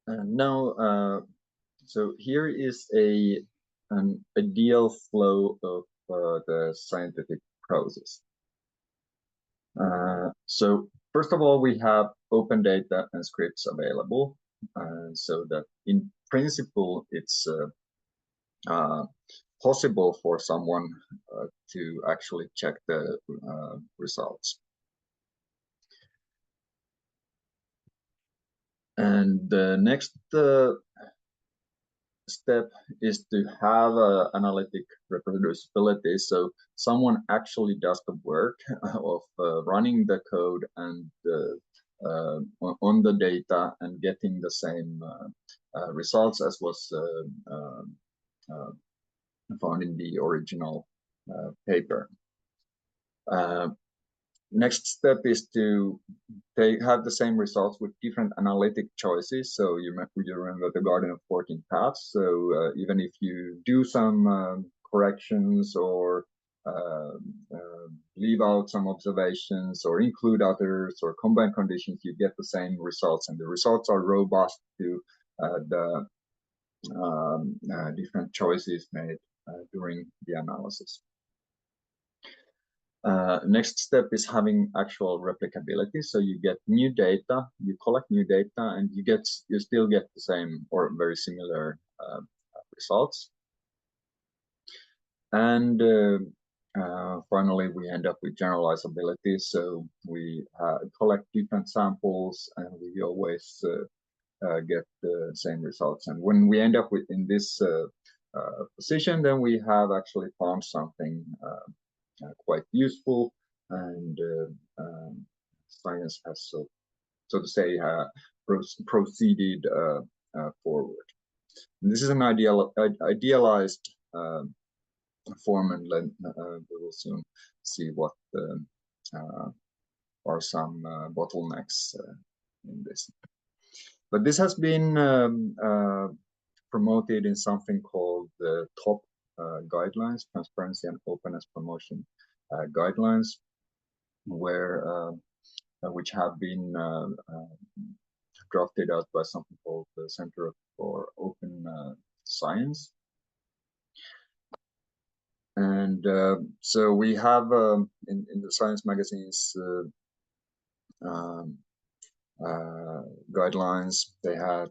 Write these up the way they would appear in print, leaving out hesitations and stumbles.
Now, so here is an ideal flow of the scientific process. So first of all, we have open data and scripts available, so that in principle it's possible for someone to actually check the results. And the next step is to have analytic reproducibility. So someone actually does the work of running the code and on the data and getting the same results as was found in the original paper. Next step is to have the same results with different analytic choices. So you remember the garden of 14 paths. So even if you do some corrections or leave out some observations or include others or combine conditions, you get the same results, and the results are robust to the different choices made during the analysis. Next step is having actual replicability. So you get new data, you collect new data, and you still get the same or very similar results. And finally, we end up with generalizability. So we collect different samples, and we always get the same results. And when we end up in this position, then we have actually found something quite useful, and science has, so to say, proceeded forward. And this is an idealized form, and we will soon see what are some bottlenecks in this. But this has been promoted in something called the TOP guidelines, Transparency and Openness Promotion guidelines, which have been drafted out by something called the Center for Open Science. And so we have in the science magazines guidelines, they had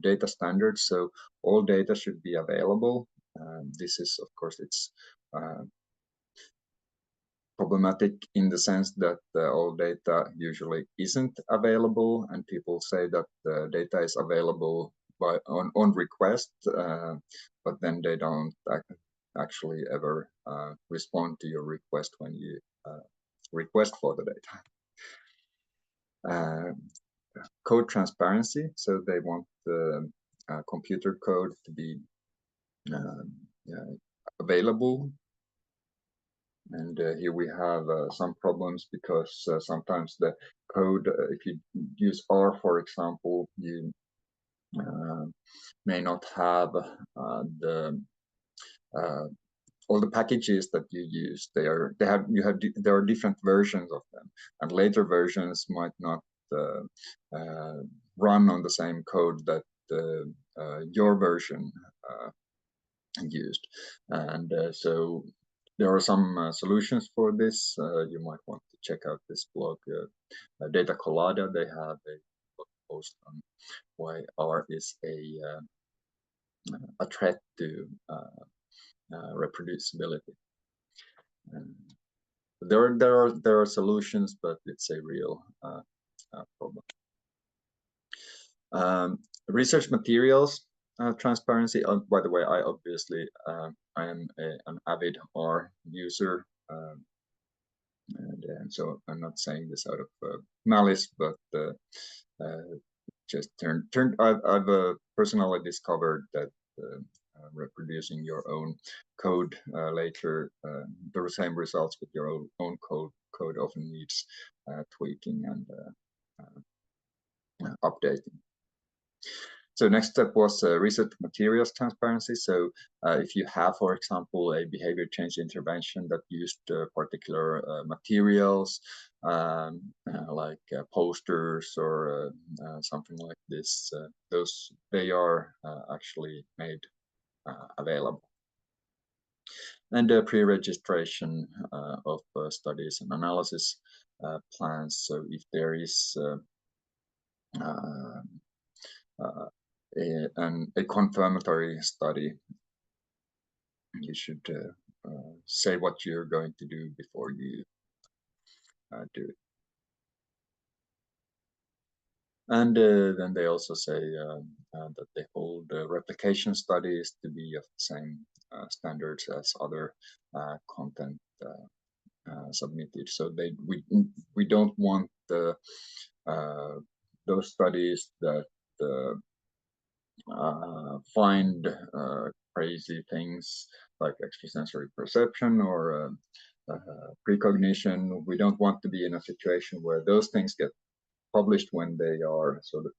data standards, so all data should be available. This is, of course, it's problematic in the sense that all data usually isn't available, and people say that the data is available on request, but then they don't actually ever respond to your request when you request for the data. Code transparency, so they want the computer code to be available. And here we have some problems, because sometimes the code, if you use R, for example, you may not have all the packages that you use. There are different versions of them, and later versions might not run on the same code that your version used. And so there are some solutions for this. You might want to check out this blog, Data Colada. They have a blog post on why R is a threat to reproducibility. There are solutions, but it's a real problem. Research materials transparency. By the way, I obviously I am an avid R user, and so I'm not saying this out of malice, but just I've personally discovered that reproducing your own code later, the same results with your own code often needs tweaking and updating. So next step was research materials transparency. So if you have, for example, a behavior change intervention that used particular materials, like posters or something like this, they are actually made available. And pre-registration of studies and analysis plans. So if there is a confirmatory study, you should say what you're going to do before you do it. And then they also say that they hold replication studies to be of the same standards as other content submitted. So we don't want those studies that find crazy things like extrasensory perception or precognition. We don't want to be in a situation where those things get published when they are sort of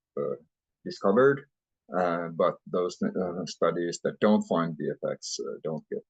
discovered, but those studies that don't find the effects don't get